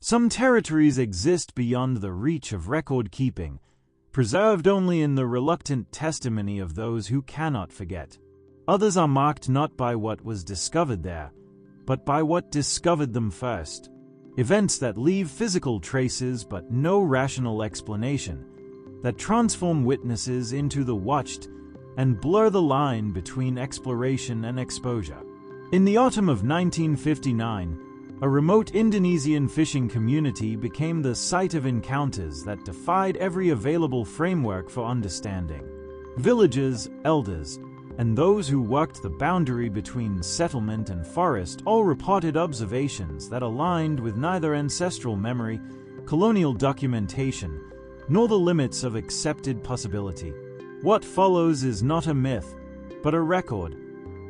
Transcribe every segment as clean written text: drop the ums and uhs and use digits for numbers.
Some territories exist beyond the reach of record-keeping, preserved only in the reluctant testimony of those who cannot forget. Others are marked not by what was discovered there, but by what discovered them first. Events that leave physical traces but no rational explanation, that transform witnesses into the watched and blur the line between exploration and exposure. In the autumn of 1959, a remote Indonesian fishing community became the site of encounters that defied every available framework for understanding. Villagers, elders, and those who worked the boundary between settlement and forest all reported observations that aligned with neither ancestral memory, colonial documentation, nor the limits of accepted possibility. What follows is not a myth, but a record,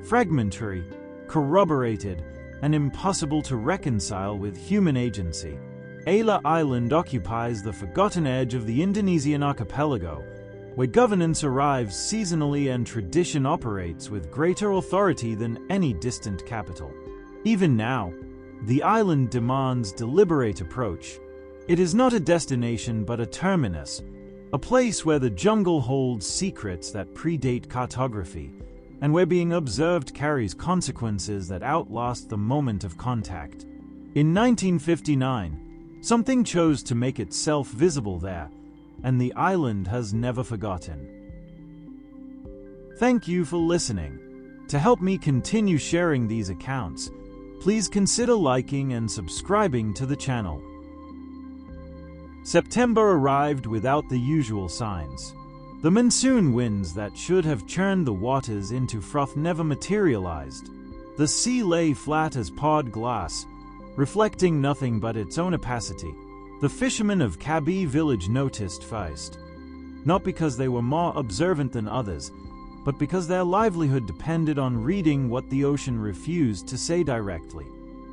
fragmentary, corroborated, and impossible to reconcile with human agency. Alor Island occupies the forgotten edge of the Indonesian archipelago, where governance arrives seasonally and tradition operates with greater authority than any distant capital. Even now, the island demands deliberate approach. It is not a destination but a terminus, a place where the jungle holds secrets that predate cartography, and where being observed carries consequences that outlast the moment of contact. In 1959, something chose to make itself visible there, and the island has never forgotten. Thank you for listening. To help me continue sharing these accounts, please consider liking and subscribing to the channel. September arrived without the usual signs. The monsoon winds that should have churned the waters into froth never materialized. The sea lay flat as poured glass, reflecting nothing but its own opacity. The fishermen of Kabi village noticed first, not because they were more observant than others, but because their livelihood depended on reading what the ocean refused to say directly.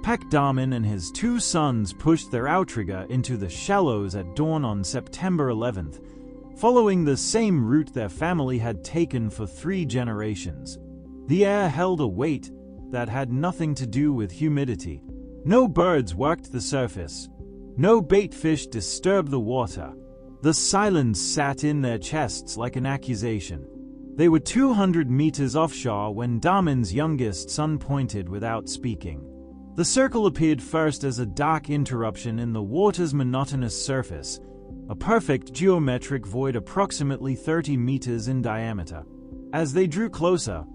Pak Daman and his 2 sons pushed their outrigger into the shallows at dawn on September 11th, following the same route their family had taken for 3 generations. The air held a weight that had nothing to do with humidity. No birds worked the surface. No bait fish disturbed the water. The silence sat in their chests like an accusation. They were 200 meters offshore when Daman's youngest son pointed without speaking. The circle appeared first as a dark interruption in the water's monotonous surface, a perfect geometric void approximately 30 meters in diameter. As they drew closer,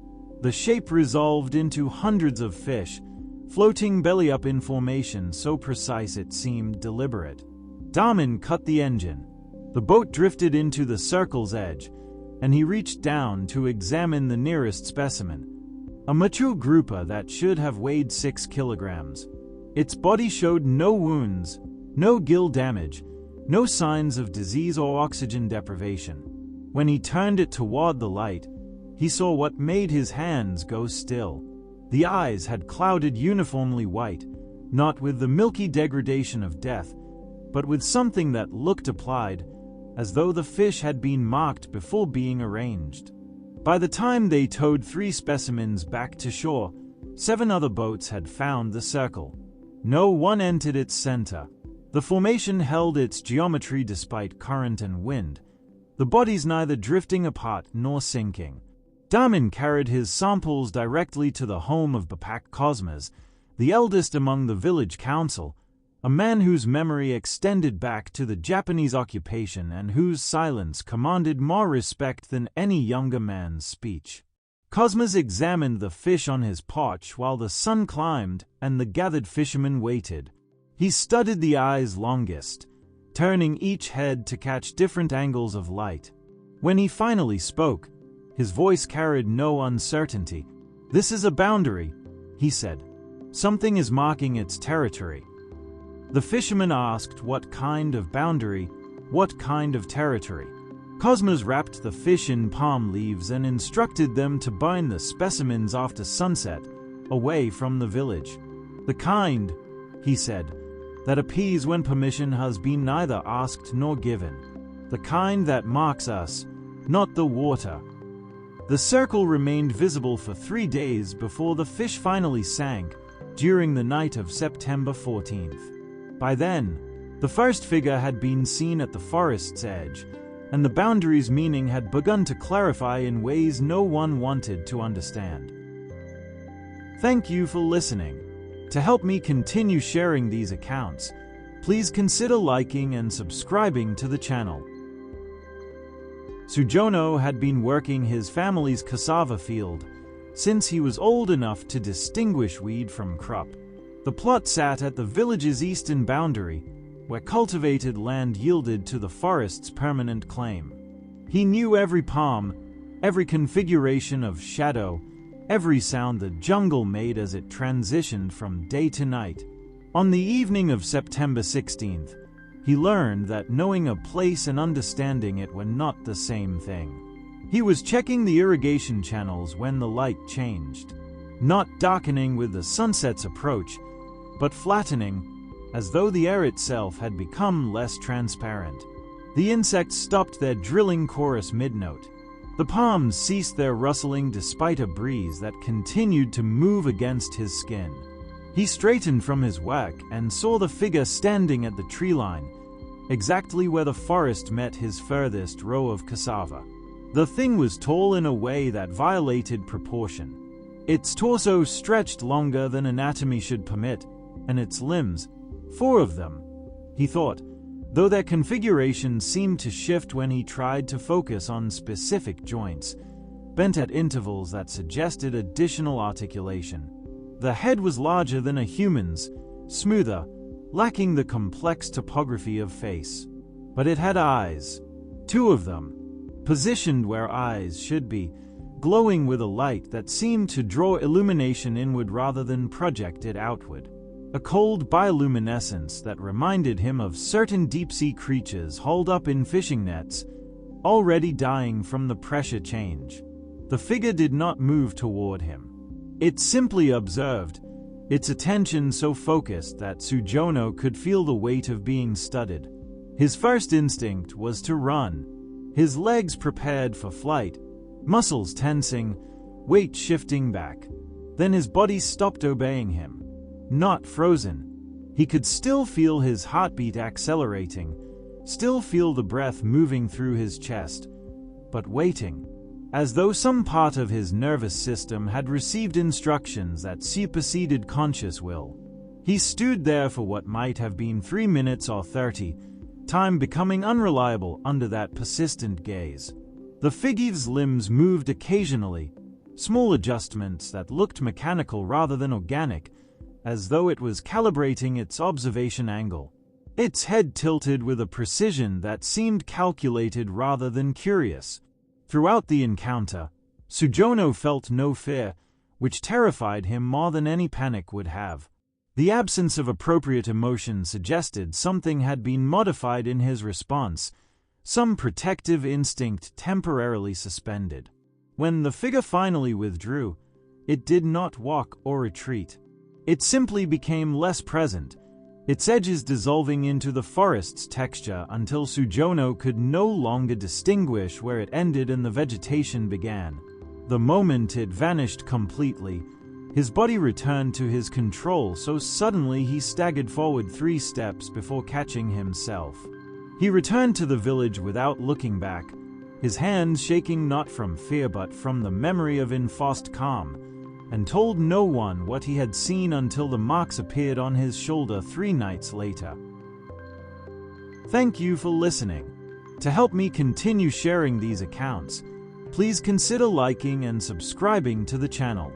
the shape resolved into hundreds of fish, floating belly-up in formation so precise it seemed deliberate. Daman cut the engine. The boat drifted into the circle's edge, and he reached down to examine the nearest specimen, a mature grouper that should have weighed 6 kilograms. Its body showed no wounds, no gill damage, no signs of disease or oxygen deprivation. When he turned it toward the light, he saw what made his hands go still. The eyes had clouded uniformly white, not with the milky degradation of death, but with something that looked applied, as though the fish had been marked before being arranged. By the time they towed 3 specimens back to shore, 7 other boats had found the circle. No one entered its center. The formation held its geometry despite current and wind, the bodies neither drifting apart nor sinking. Daman carried his samples directly to the home of Bapak Kosmas, the eldest among the village council, a man whose memory extended back to the Japanese occupation and whose silence commanded more respect than any younger man's speech. Kosmas examined the fish on his porch while the sun climbed and the gathered fishermen waited. He studied the eyes longest, turning each head to catch different angles of light. When he finally spoke, his voice carried no uncertainty. "This is a boundary," he said. "Something is marking its territory." The fisherman asked what kind of boundary, what kind of territory. Kosmas wrapped the fish in palm leaves and instructed them to burn the specimens after sunset, away from the village. "The kind," he said, "that appease when permission has been neither asked nor given. The kind that marks us, not the water." The circle remained visible for 3 days before the fish finally sank, during the night of September 14th. By then, the first figure had been seen at the forest's edge, and the boundary's meaning had begun to clarify in ways no one wanted to understand. Thank you for listening. To help me continue sharing these accounts, please consider liking and subscribing to the channel. Sujono had been working his family's cassava field since he was old enough to distinguish weed from crop. The plot sat at the village's eastern boundary, where cultivated land yielded to the forest's permanent claim. He knew every palm, every configuration of shadow, every sound the jungle made as it transitioned from day to night. On the evening of September 16th, he learned that knowing a place and understanding it were not the same thing. He was checking the irrigation channels when the light changed, not darkening with the sunset's approach, but flattening, as though the air itself had become less transparent. The insects stopped their drilling chorus mid-note. The palms ceased their rustling despite a breeze that continued to move against his skin. He straightened from his work and saw the figure standing at the tree line, exactly where the forest met his furthest row of cassava. The thing was tall in a way that violated proportion. Its torso stretched longer than anatomy should permit, and its limbs, 4 of them, he thought, though their configuration seemed to shift when he tried to focus on specific joints, bent at intervals that suggested additional articulation. The head was larger than a human's, smoother, lacking the complex topography of face. But it had eyes, 2 of them, positioned where eyes should be, glowing with a light that seemed to draw illumination inward rather than project it outward. A cold bioluminescence that reminded him of certain deep-sea creatures hauled up in fishing nets, already dying from the pressure change. The figure did not move toward him. It simply observed, its attention so focused that Sujono could feel the weight of being studied. His first instinct was to run, his legs prepared for flight, muscles tensing, weight shifting back. Then his body stopped obeying him. Not frozen. He could still feel his heartbeat accelerating, still feel the breath moving through his chest, but waiting, as though some part of his nervous system had received instructions that superseded conscious will. He stood there for what might have been 3 minutes or 30, time becoming unreliable under that persistent gaze. The figure's limbs moved occasionally, small adjustments that looked mechanical rather than organic, as though it was calibrating its observation angle. Its head tilted with a precision that seemed calculated rather than curious. Throughout the encounter, Sujono felt no fear, which terrified him more than any panic would have. The absence of appropriate emotion suggested something had been modified in his response, some protective instinct temporarily suspended. When the figure finally withdrew, it did not walk or retreat. It simply became less present, its edges dissolving into the forest's texture until Sujono could no longer distinguish where it ended and the vegetation began. The moment it vanished completely, his body returned to his control so suddenly he staggered forward 3 steps before catching himself. He returned to the village without looking back, his hands shaking not from fear but from the memory of enforced calm, and told no one what he had seen until the marks appeared on his shoulder 3 nights later. Thank you for listening. To help me continue sharing these accounts, please consider liking and subscribing to the channel.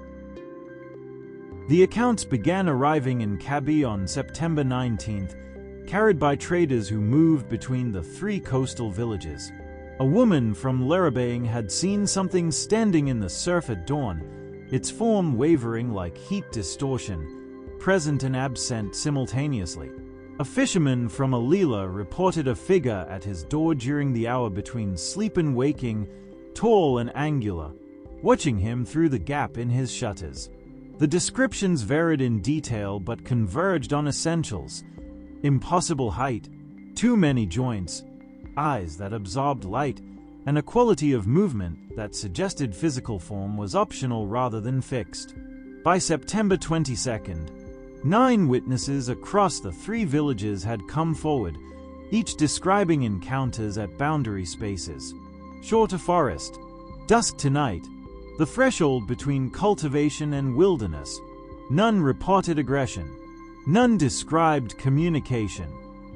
The accounts began arriving in Kabi on September 19th, carried by traders who moved between the 3 coastal villages. A woman from Lerabang had seen something standing in the surf at dawn, its form wavering like heat distortion, present and absent simultaneously. A fisherman from Alila reported a figure at his door during the hour between sleep and waking, tall and angular, watching him through the gap in his shutters. The descriptions varied in detail but converged on essentials: impossible height, too many joints, eyes that absorbed light, and a quality of movement that suggested physical form was optional rather than fixed. By September 22nd, 9 witnesses across the 3 villages had come forward, each describing encounters at boundary spaces. Shore to forest, dusk to night, the threshold between cultivation and wilderness. None reported aggression. None described communication.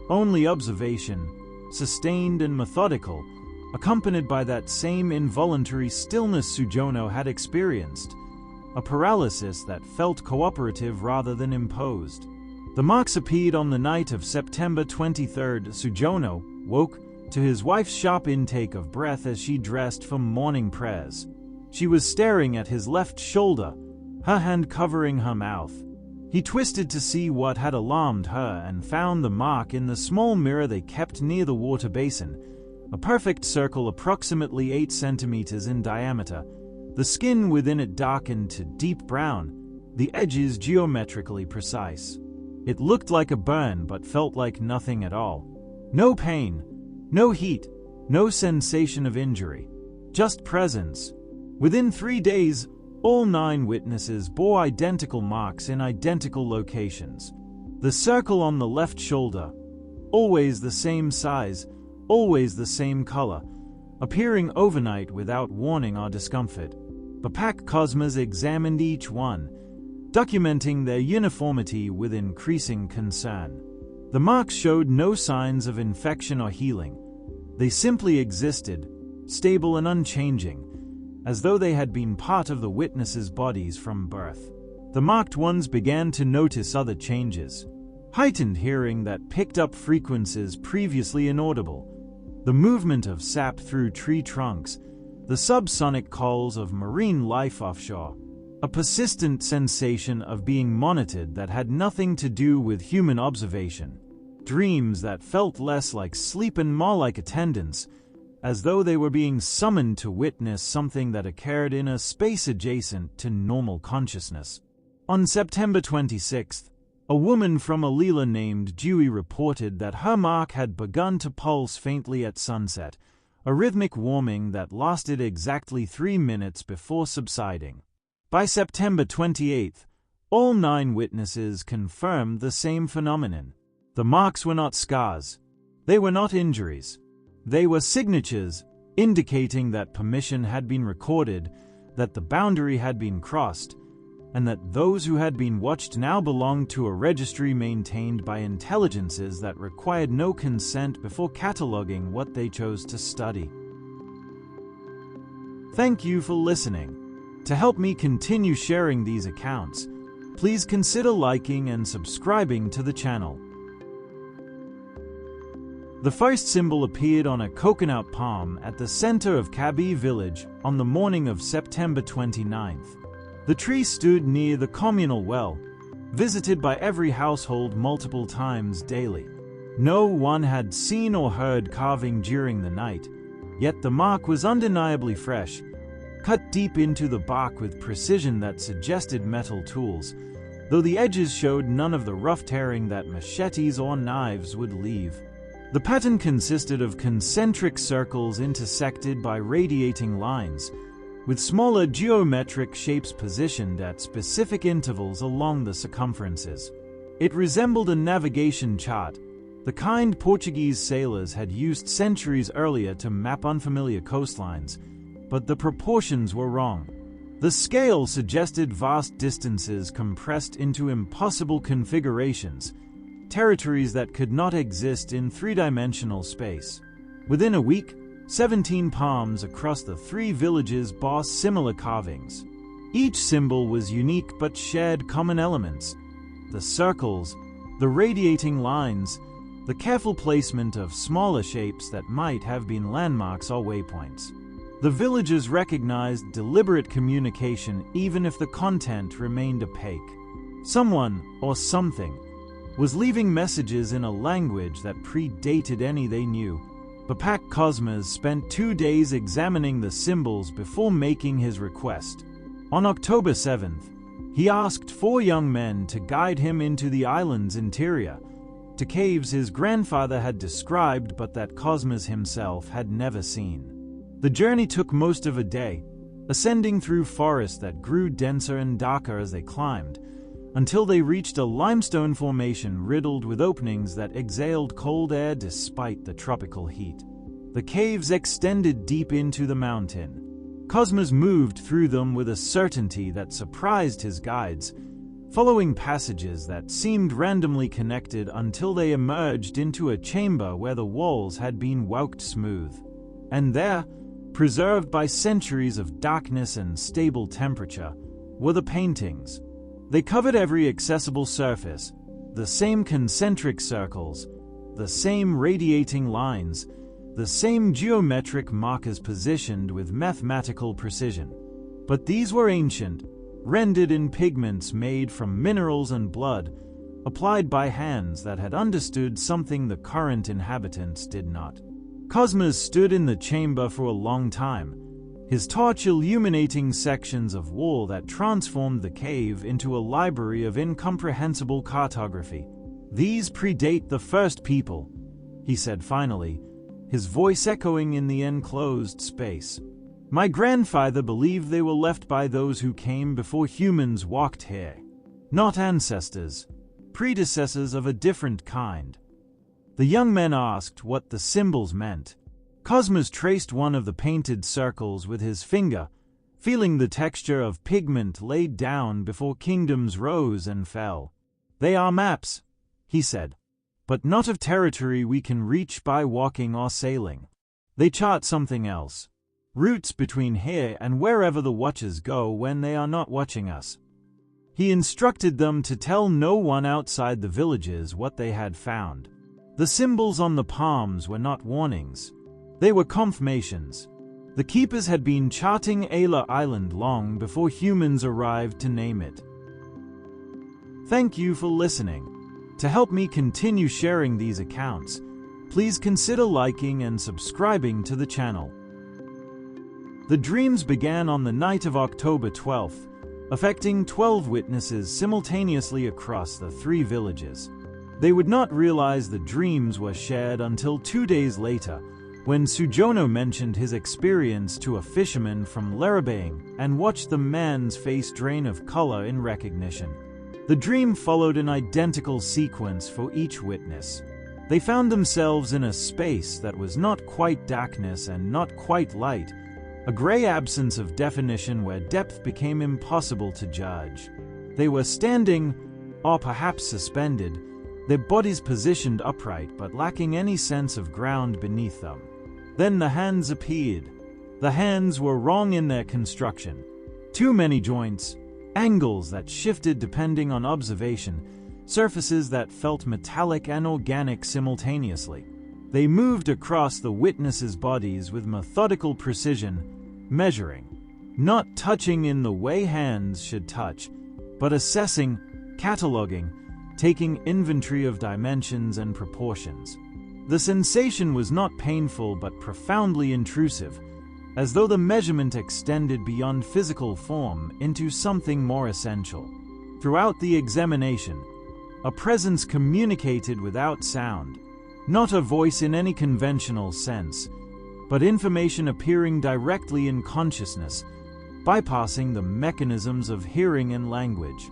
Only observation, sustained and methodical, accompanied by that same involuntary stillness Sujono had experienced, a paralysis that felt cooperative rather than imposed. The marks appeared on the night of September 23rd. Sujono woke to his wife's sharp intake of breath as she dressed for morning prayers. She was staring at his left shoulder, her hand covering her mouth. He twisted to see what had alarmed her and found the mark in the small mirror they kept near the water basin, a perfect circle approximately 8 centimeters in diameter, the skin within it darkened to deep brown, the edges geometrically precise. It looked like a burn but felt like nothing at all. No pain, no heat, no sensation of injury, just presence. Within 3 days, all 9 witnesses bore identical marks in identical locations. The circle on the left shoulder, always the same size, always the same color, appearing overnight without warning or discomfort. Bapak Cosmas examined each one, documenting their uniformity with increasing concern. The marks showed no signs of infection or healing. They simply existed, stable and unchanging, as though they had been part of the witnesses' bodies from birth. The marked ones began to notice other changes. Heightened hearing that picked up frequencies previously inaudible, the movement of sap through tree trunks, the subsonic calls of marine life offshore, a persistent sensation of being monitored that had nothing to do with human observation, dreams that felt less like sleep and more like attendance, as though they were being summoned to witness something that occurred in a space adjacent to normal consciousness. On September 26th, a woman from Alila named Dewey reported that her mark had begun to pulse faintly at sunset, a rhythmic warming that lasted exactly 3 minutes before subsiding. By September 28th, all 9 witnesses confirmed the same phenomenon. The marks were not scars. They were not injuries. They were signatures, indicating that permission had been recorded, that the boundary had been crossed, and that those who had been watched now belonged to a registry maintained by intelligences that required no consent before cataloging what they chose to study. Thank you for listening. To help me continue sharing these accounts, please consider liking and subscribing to the channel. The first symbol appeared on a coconut palm at the center of Kabi village on the morning of September 29th. The tree stood near the communal well, visited by every household multiple times daily. No one had seen or heard carving during the night, yet the mark was undeniably fresh, cut deep into the bark with precision that suggested metal tools, though the edges showed none of the rough tearing that machetes or knives would leave. The pattern consisted of concentric circles intersected by radiating lines, with smaller geometric shapes positioned at specific intervals along the circumferences. It resembled a navigation chart, the kind Portuguese sailors had used centuries earlier to map unfamiliar coastlines, but the proportions were wrong. The scale suggested vast distances compressed into impossible configurations, territories that could not exist in 3-dimensional space. Within a week, 17 palms across the 3 villages bore similar carvings. Each symbol was unique but shared common elements: the circles, the radiating lines, the careful placement of smaller shapes that might have been landmarks or waypoints. The villagers recognized deliberate communication even if the content remained opaque. Someone, or something, was leaving messages in a language that predated any they knew. Bapak Cosmas spent 2 days examining the symbols before making his request. On October 7th, he asked 4 young men to guide him into the island's interior, to caves his grandfather had described but that Cosmas himself had never seen. The journey took most of a day, ascending through forests that grew denser and darker as they climbed, until they reached a limestone formation riddled with openings that exhaled cold air despite the tropical heat. The caves extended deep into the mountain. Cosmos moved through them with a certainty that surprised his guides, following passages that seemed randomly connected until they emerged into a chamber where the walls had been wowked smooth. And there, preserved by centuries of darkness and stable temperature, were the paintings. They covered every accessible surface, the same concentric circles, the same radiating lines, the same geometric markers positioned with mathematical precision. But these were ancient, rendered in pigments made from minerals and blood, applied by hands that had understood something the current inhabitants did not. Cosmos stood in the chamber for a long time, his torch illuminating sections of wall that transformed the cave into a library of incomprehensible cartography. "These predate the first people," he said finally, his voice echoing in the enclosed space. "My grandfather believed they were left by those who came before humans walked here. Not ancestors, predecessors of a different kind." The young men asked what the symbols meant. Cosmos traced one of the painted circles with his finger, feeling the texture of pigment laid down before kingdoms rose and fell. "They are maps," he said, "but not of territory we can reach by walking or sailing. They chart something else. Routes between here and wherever the watchers go when they are not watching us." He instructed them to tell no one outside the villages what they had found. The symbols on the palms were not warnings. They were confirmations. The keepers had been charting Alor Island long before humans arrived to name it. Thank you for listening. To help me continue sharing these accounts, please consider liking and subscribing to the channel. The dreams began on the night of October 12th, affecting 12 witnesses simultaneously across the 3 villages. They would not realize the dreams were shared until 2 days later, when Sujono mentioned his experience to a fisherman from Larabaying and watched the man's face drain of color in recognition. The dream followed an identical sequence for each witness. They found themselves in a space that was not quite darkness and not quite light, a gray absence of definition where depth became impossible to judge. They were standing, or perhaps suspended, their bodies positioned upright but lacking any sense of ground beneath them. Then the hands appeared. The hands were wrong in their construction. Too many joints, angles that shifted depending on observation, surfaces that felt metallic and organic simultaneously. They moved across the witnesses' bodies with methodical precision, measuring, not touching in the way hands should touch, but assessing, cataloging, taking inventory of dimensions and proportions. The sensation was not painful but profoundly intrusive, as though the measurement extended beyond physical form into something more essential. Throughout the examination, a presence communicated without sound, not a voice in any conventional sense, but information appearing directly in consciousness, bypassing the mechanisms of hearing and language.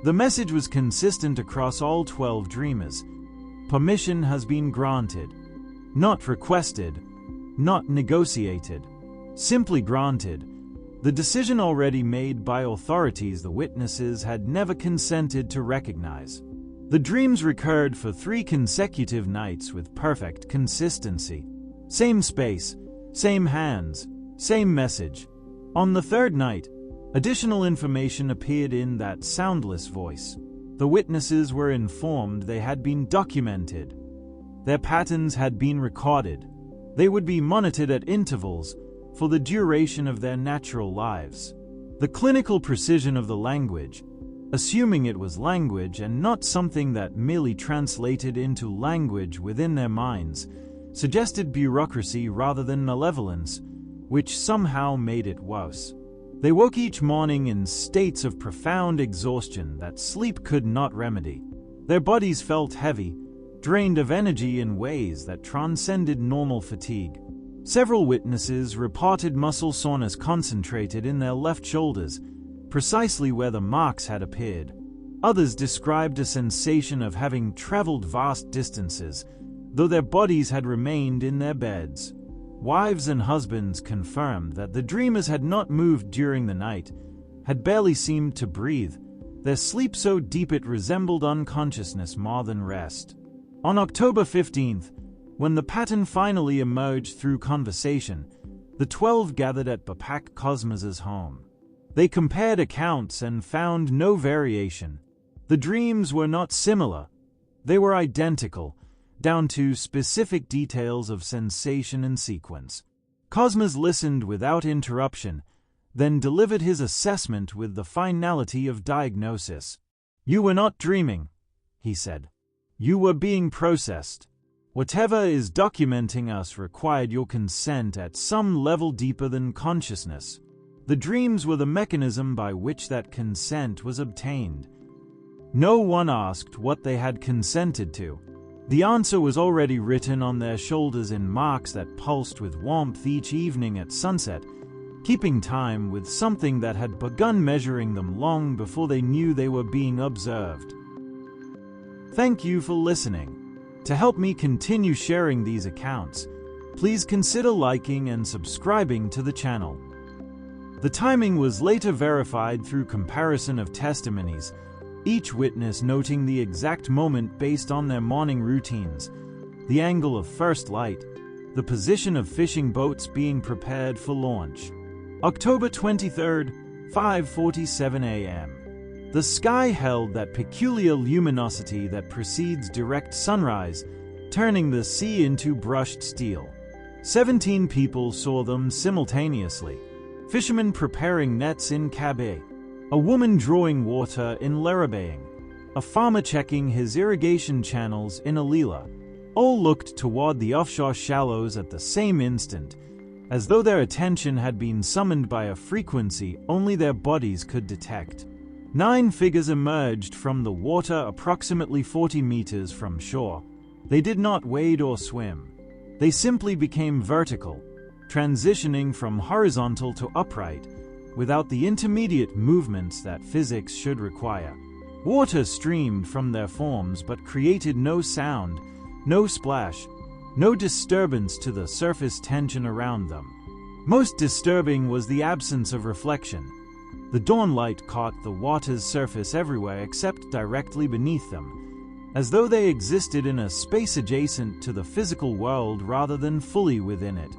The message was consistent across all 12 dreamers. Permission has been granted. Not requested, not negotiated. Simply granted. The decision already made by authorities the witnesses had never consented to recognize. The dreams recurred for 3 consecutive nights with perfect consistency. Same space, same hands, same message. On the 3rd night, additional information appeared in that soundless voice. The witnesses were informed they had been documented. Their patterns had been recorded. They would be monitored at intervals for the duration of their natural lives. The clinical precision of the language, assuming it was language and not something that merely translated into language within their minds, suggested bureaucracy rather than malevolence, which somehow made it worse. They woke each morning in states of profound exhaustion that sleep could not remedy. Their bodies felt heavy, drained of energy in ways that transcended normal fatigue. Several witnesses reported muscle soreness concentrated in their left shoulders, precisely where the marks had appeared. Others described a sensation of having traveled vast distances, though their bodies had remained in their beds. Wives and husbands confirmed that the dreamers had not moved during the night, had barely seemed to breathe, their sleep so deep it resembled unconsciousness more than rest. On October 15th, when the pattern finally emerged through conversation, the 12 gathered at Bapak Cosmos's home. They compared accounts and found no variation. The dreams were not similar. They were identical, down to specific details of sensation and sequence. Cosmos listened without interruption, then delivered his assessment with the finality of diagnosis. "You were not dreaming," he said. "You were being processed. Whatever is documenting us required your consent at some level deeper than consciousness. The dreams were the mechanism by which that consent was obtained." No one asked what they had consented to. The answer was already written on their shoulders in marks that pulsed with warmth each evening at sunset, keeping time with something that had begun measuring them long before they knew they were being observed. Thank you for listening. To help me continue sharing these accounts, please consider liking and subscribing to the channel. The timing was later verified through comparison of testimonies, each witness noting the exact moment based on their morning routines, the angle of first light, the position of fishing boats being prepared for launch. October 23rd, 5:47 a.m. The sky held that peculiar luminosity that precedes direct sunrise, turning the sea into brushed steel. 17 people saw them simultaneously. Fishermen preparing nets in Kabeh, a woman drawing water in Lerabaying, a farmer checking his irrigation channels in Alila. All looked toward the offshore shallows at the same instant, as though their attention had been summoned by a frequency only their bodies could detect. 9 figures emerged from the water approximately 40 meters from shore. They did not wade or swim. They simply became vertical, transitioning from horizontal to upright, without the intermediate movements that physics should require. Water streamed from their forms but created no sound, no splash, no disturbance to the surface tension around them. Most disturbing was the absence of reflection. The dawnlight caught the water's surface everywhere except directly beneath them, as though they existed in a space adjacent to the physical world rather than fully within it.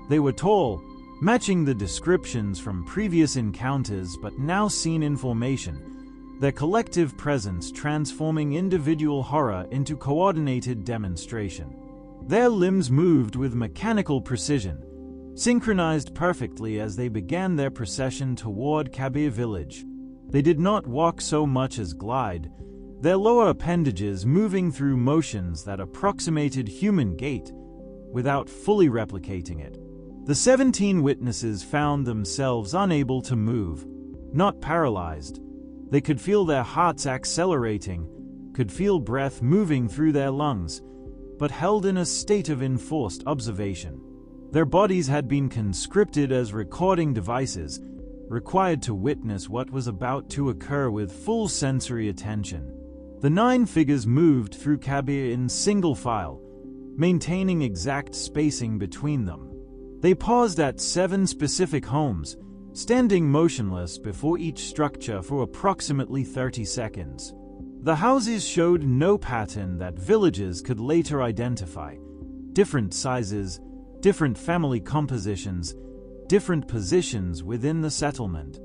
They were tall, matching the descriptions from previous encounters but now seen in formation, their collective presence transforming individual horror into coordinated demonstration. Their limbs moved with mechanical precision, synchronized perfectly as they began their procession toward Kabir village. They did not walk so much as glide, their lower appendages moving through motions that approximated human gait, without fully replicating it. The 17 witnesses found themselves unable to move, not paralyzed. They could feel their hearts accelerating, could feel breath moving through their lungs, but held in a state of enforced observation. Their bodies had been conscripted as recording devices, required to witness what was about to occur with full sensory attention. The 9 figures moved through Kabir in single file, maintaining exact spacing between them. They paused at 7 specific homes, standing motionless before each structure for approximately 30 seconds. The houses showed no pattern that villagers could later identify. Different sizes, different family compositions, different positions within the settlement.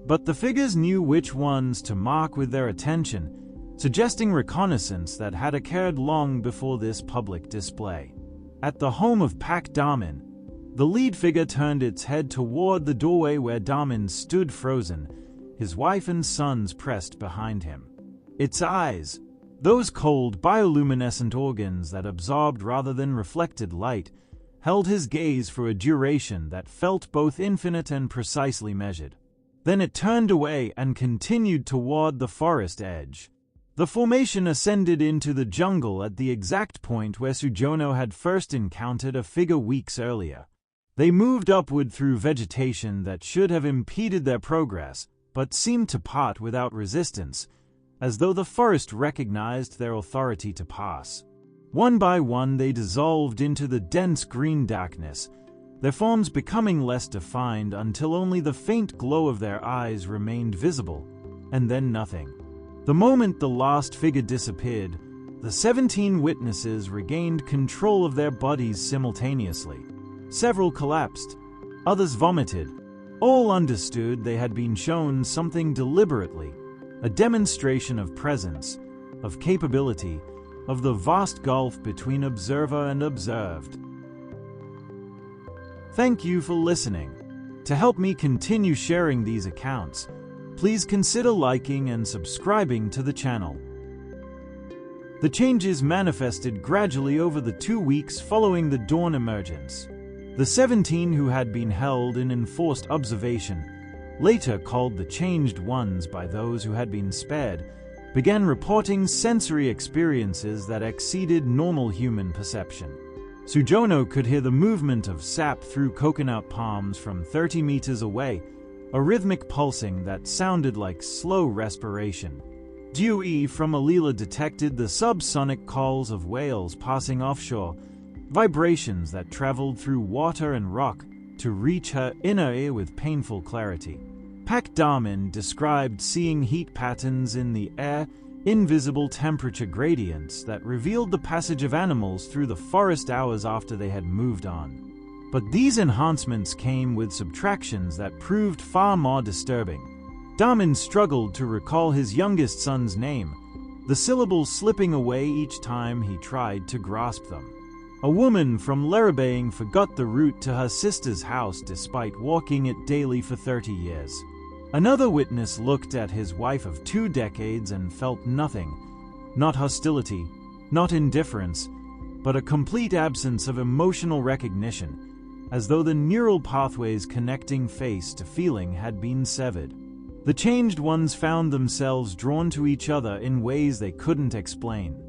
But the figures knew which ones to mark with their attention, suggesting reconnaissance that had occurred long before this public display. At the home of Pak Damin, the lead figure turned its head toward the doorway where Damin stood frozen, his wife and sons pressed behind him. Its eyes, those cold bioluminescent organs that absorbed rather than reflected light, held his gaze for a duration that felt both infinite and precisely measured. Then it turned away and continued toward the forest edge. The formation ascended into the jungle at the exact point where Sujono had first encountered a figure weeks earlier. They moved upward through vegetation that should have impeded their progress, but seemed to part without resistance, as though the forest recognized their authority to pass. One by one they dissolved into the dense green darkness, their forms becoming less defined until only the faint glow of their eyes remained visible, and then nothing. The moment the last figure disappeared, the 17 witnesses regained control of their bodies simultaneously. Several collapsed, others vomited. All understood they had been shown something deliberately, a demonstration of presence, of capability, of the vast gulf between observer and observed. Thank you for listening. To help me continue sharing these accounts, please consider liking and subscribing to the channel. The changes manifested gradually over the 2 weeks following the dawn emergence. The 17 who had been held in enforced observation, later called the Changed Ones by those who had been spared, began reporting sensory experiences that exceeded normal human perception. Sujono could hear the movement of sap through coconut palms from 30 meters away, a rhythmic pulsing that sounded like slow respiration. Dewey from Alila detected the subsonic calls of whales passing offshore, vibrations that traveled through water and rock to reach her inner ear with painful clarity. Pak Darmin described seeing heat patterns in the air, invisible temperature gradients that revealed the passage of animals through the forest hours after they had moved on. But these enhancements came with subtractions that proved far more disturbing. Darmin struggled to recall his youngest son's name, the syllables slipping away each time he tried to grasp them. A woman from Lerabang forgot the route to her sister's house despite walking it daily for 30 years. Another witness looked at his wife of 2 decades and felt nothing, not hostility, not indifference, but a complete absence of emotional recognition, as though the neural pathways connecting face to feeling had been severed. The Changed Ones found themselves drawn to each other in ways they couldn't explain.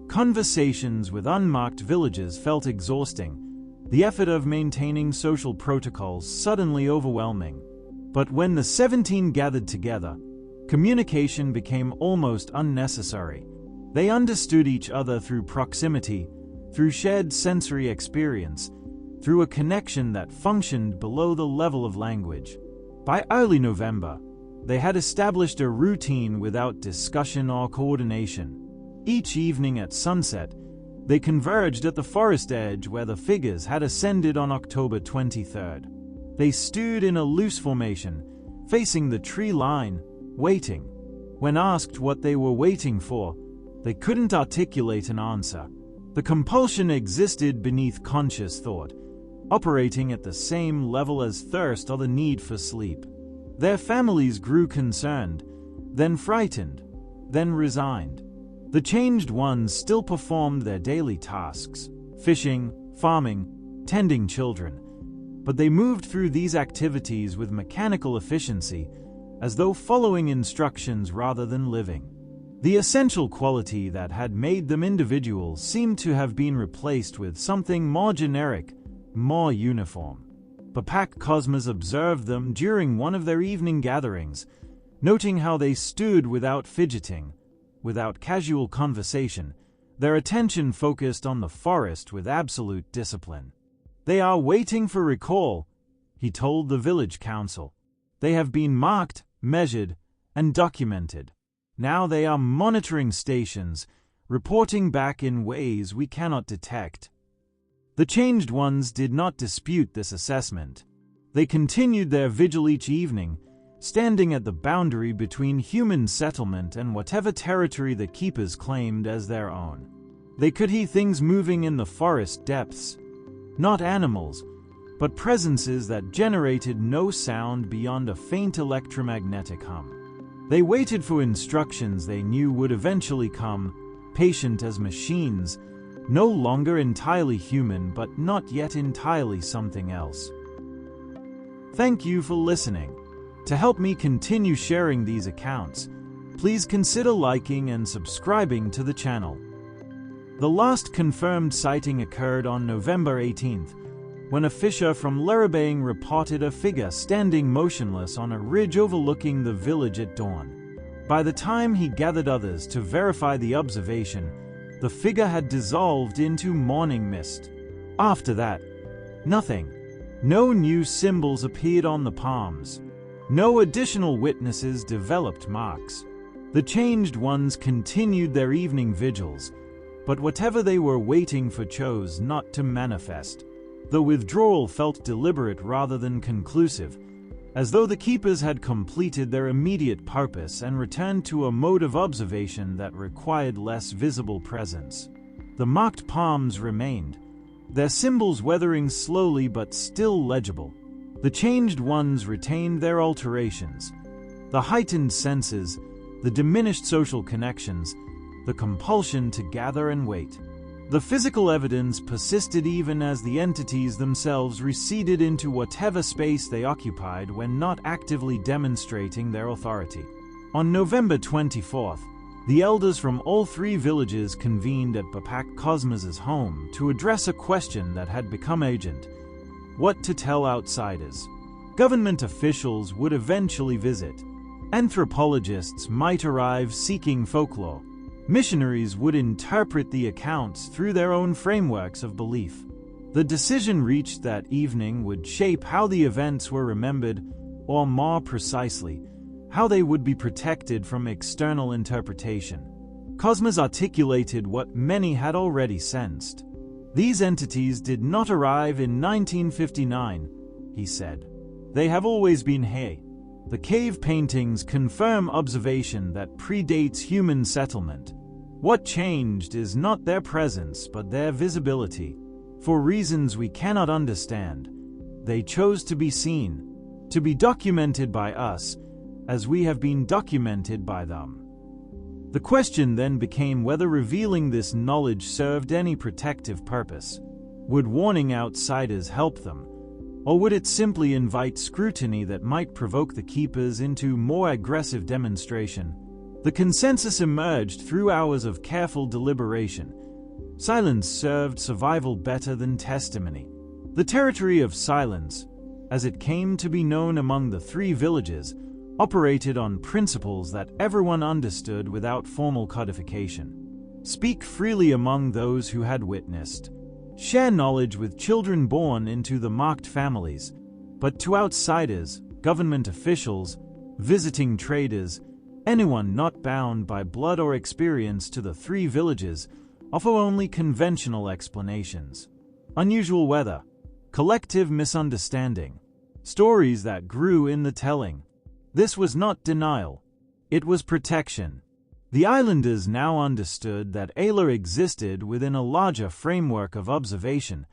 Conversations with unmarked villagers felt exhausting, the effort of maintaining social protocols suddenly overwhelming. But when the 17 gathered together, communication became almost unnecessary. They understood each other through proximity, through shared sensory experience, through a connection that functioned below the level of language. By early November, they had established a routine without discussion or coordination. Each evening at sunset, they converged at the forest edge where the figures had ascended on October 23rd. They stood in a loose formation, facing the tree line, waiting. When asked what they were waiting for, they couldn't articulate an answer. The compulsion existed beneath conscious thought, operating at the same level as thirst or the need for sleep. Their families grew concerned, then frightened, then resigned. The Changed Ones still performed their daily tasks, fishing, farming, tending children, but they moved through these activities with mechanical efficiency, as though following instructions rather than living. The essential quality that had made them individuals seemed to have been replaced with something more generic, more uniform. Papak Cosmas observed them during one of their evening gatherings, noting how they stood without fidgeting, without casual conversation, their attention focused on the forest with absolute discipline. "They are waiting for recall," he told the village council. "They have been marked, measured, and documented. Now they are monitoring stations, reporting back in ways we cannot detect." The Changed Ones did not dispute this assessment. They continued their vigil each evening, standing at the boundary between human settlement and whatever territory the keepers claimed as their own. They could hear things moving in the forest depths. Not animals, but presences that generated no sound beyond a faint electromagnetic hum. They waited for instructions they knew would eventually come, patient as machines, no longer entirely human but not yet entirely something else. Thank you for listening. To help me continue sharing these accounts, please consider liking and subscribing to the channel. The last confirmed sighting occurred on November 18th, when a fisher from Lerabang reported a figure standing motionless on a ridge overlooking the village at dawn. By the time he gathered others to verify the observation, the figure had dissolved into morning mist. After that, nothing. No new symbols appeared on the palms. No additional witnesses developed marks. The changed ones continued their evening vigils, but whatever they were waiting for chose not to manifest. The withdrawal felt deliberate rather than conclusive, as though the keepers had completed their immediate purpose and returned to a mode of observation that required less visible presence. The marked palms remained, their symbols weathering slowly but still legible. The changed ones retained their alterations, the heightened senses, the diminished social connections, the compulsion to gather and wait. The physical evidence persisted even as the entities themselves receded into whatever space they occupied when not actively demonstrating their authority. On November 24th, the elders from all three villages convened at Bapak Cosmos's home to address a question that had become urgent: what to tell outsiders. Government officials would eventually visit. Anthropologists might arrive seeking folklore. Missionaries would interpret the accounts through their own frameworks of belief. The decision reached that evening would shape how the events were remembered, or more precisely, how they would be protected from external interpretation. Cosmos articulated what many had already sensed. These entities did not arrive in 1959, he said. They have always been here. The cave paintings confirm observation that predates human settlement. What changed is not their presence but their visibility. For reasons we cannot understand, they chose to be seen, to be documented by us, as we have been documented by them. The question then became whether revealing this knowledge served any protective purpose. Would warning outsiders help them? Or would it simply invite scrutiny that might provoke the keepers into more aggressive demonstration? The consensus emerged through hours of careful deliberation. Silence served survival better than testimony. The territory of silence, as it came to be known among the three villages, operated on principles that everyone understood without formal codification. Speak freely among those who had witnessed. Share knowledge with children born into the marked families, but to outsiders, government officials, visiting traders, anyone not bound by blood or experience to the three villages, offer only conventional explanations. Unusual weather, collective misunderstanding, stories that grew in the telling. This was not denial, it was protection. The islanders now understood that Alor existed within a larger framework of observation,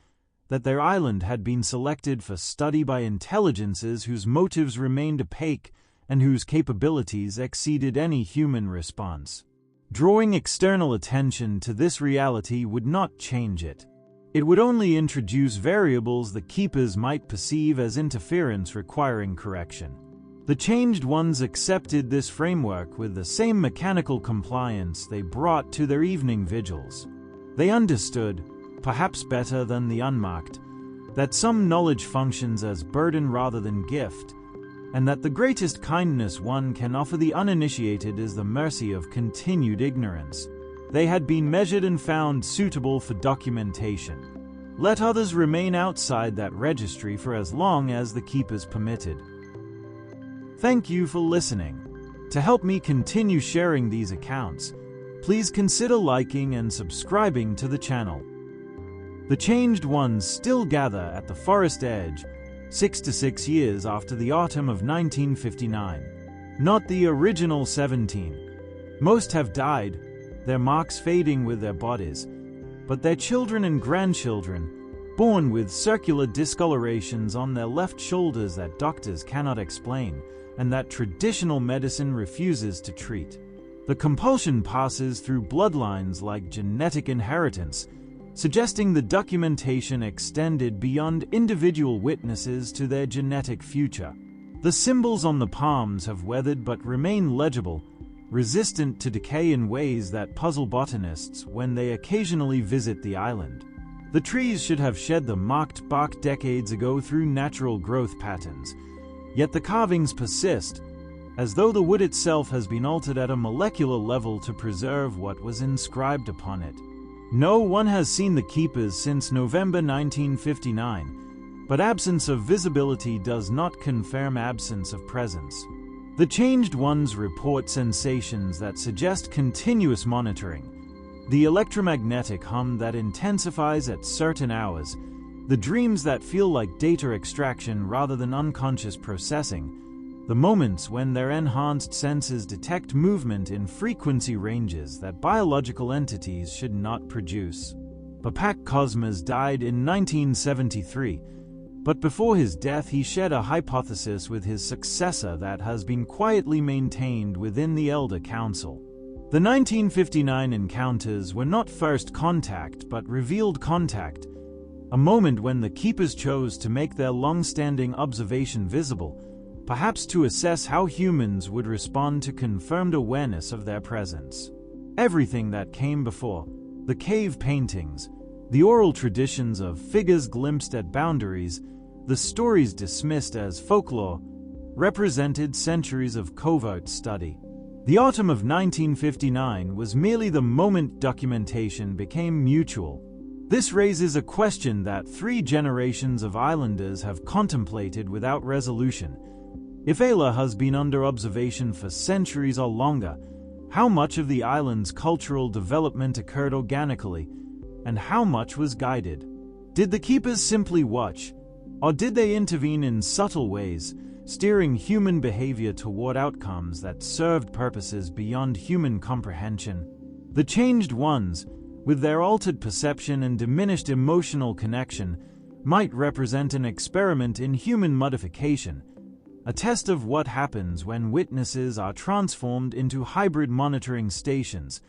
that their island had been selected for study by intelligences whose motives remained opaque and whose capabilities exceeded any human response. Drawing external attention to this reality would not change it. It would only introduce variables the keepers might perceive as interference requiring correction. The changed ones accepted this framework with the same mechanical compliance they brought to their evening vigils. They understood, perhaps better than the unmarked, that some knowledge functions as burden rather than gift, and that the greatest kindness one can offer the uninitiated is the mercy of continued ignorance. They had been measured and found suitable for documentation. Let others remain outside that registry for as long as the keepers permitted. Thank you for listening. To help me continue sharing these accounts, please consider liking and subscribing to the channel. The changed ones still gather at the forest edge, 6 to 6 years after the autumn of 1959. Not the original 17. Most have died, their marks fading with their bodies, but their children and grandchildren, born with circular discolorations on their left shoulders that doctors cannot explain, and that traditional medicine refuses to treat. The compulsion passes through bloodlines like genetic inheritance, suggesting the documentation extended beyond individual witnesses to their genetic future. The symbols on the palms have weathered but remain legible, resistant to decay in ways that puzzle botanists when they occasionally visit the island. The trees should have shed the marked bark decades ago through natural growth patterns, yet the carvings persist, as though the wood itself has been altered at a molecular level to preserve what was inscribed upon it. No one has seen the keepers since November 1959, but absence of visibility does not confirm absence of presence. The Changed Ones report sensations that suggest continuous monitoring. The electromagnetic hum that intensifies at certain hours, the dreams that feel like data extraction rather than unconscious processing, the moments when their enhanced senses detect movement in frequency ranges that biological entities should not produce. Bapak Cosmas died in 1973, but before his death he shared a hypothesis with his successor that has been quietly maintained within the Elder Council. The 1959 encounters were not first contact but revealed contact, a moment when the keepers chose to make their long-standing observation visible, perhaps to assess how humans would respond to confirmed awareness of their presence. Everything that came before, the cave paintings, the oral traditions of figures glimpsed at boundaries, the stories dismissed as folklore, represented centuries of covert study. The autumn of 1959 was merely the moment documentation became mutual. This raises a question that 3 generations of islanders have contemplated without resolution. If Ayla has been under observation for centuries or longer, how much of the island's cultural development occurred organically, and how much was guided? Did the keepers simply watch, or did they intervene in subtle ways, steering human behavior toward outcomes that served purposes beyond human comprehension? The Changed Ones, with their altered perception and diminished emotional connection, might represent an experiment in human modification, a test of what happens when witnesses are transformed into hybrid monitoring stations,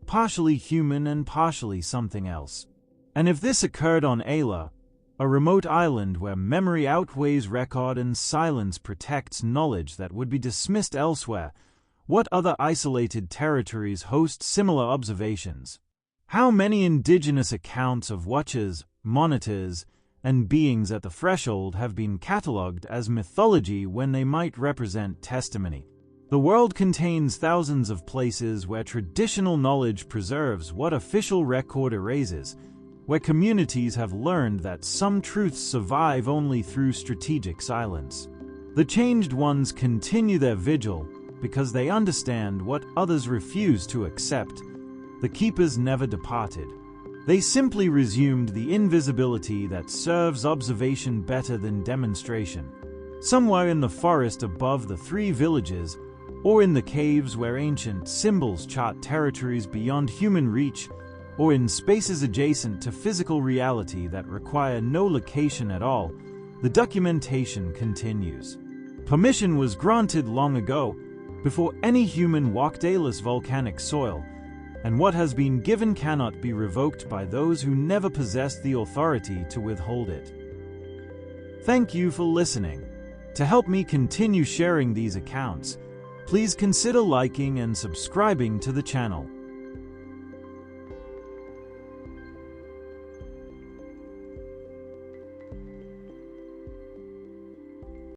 partially human and partially something else. And if this occurred on Ayla, a remote island where memory outweighs record and silence protects knowledge that would be dismissed elsewhere, what other isolated territories host similar observations? How many indigenous accounts of watchers, monitors, and beings at the threshold have been catalogued as mythology when they might represent testimony? The world contains thousands of places where traditional knowledge preserves what official record erases, where communities have learned that some truths survive only through strategic silence. The Changed Ones continue their vigil because they understand what others refuse to accept. The keepers never departed. They simply resumed the invisibility that serves observation better than demonstration. Somewhere in the forest above the 3 villages, or in the caves where ancient symbols chart territories beyond human reach, or in spaces adjacent to physical reality that require no location at all, the documentation continues. Permission was granted long ago, before any human walked Ayla's volcanic soil, and what has been given cannot be revoked by those who never possessed the authority to withhold it. Thank you for listening. To help me continue sharing these accounts, please consider liking and subscribing to the channel.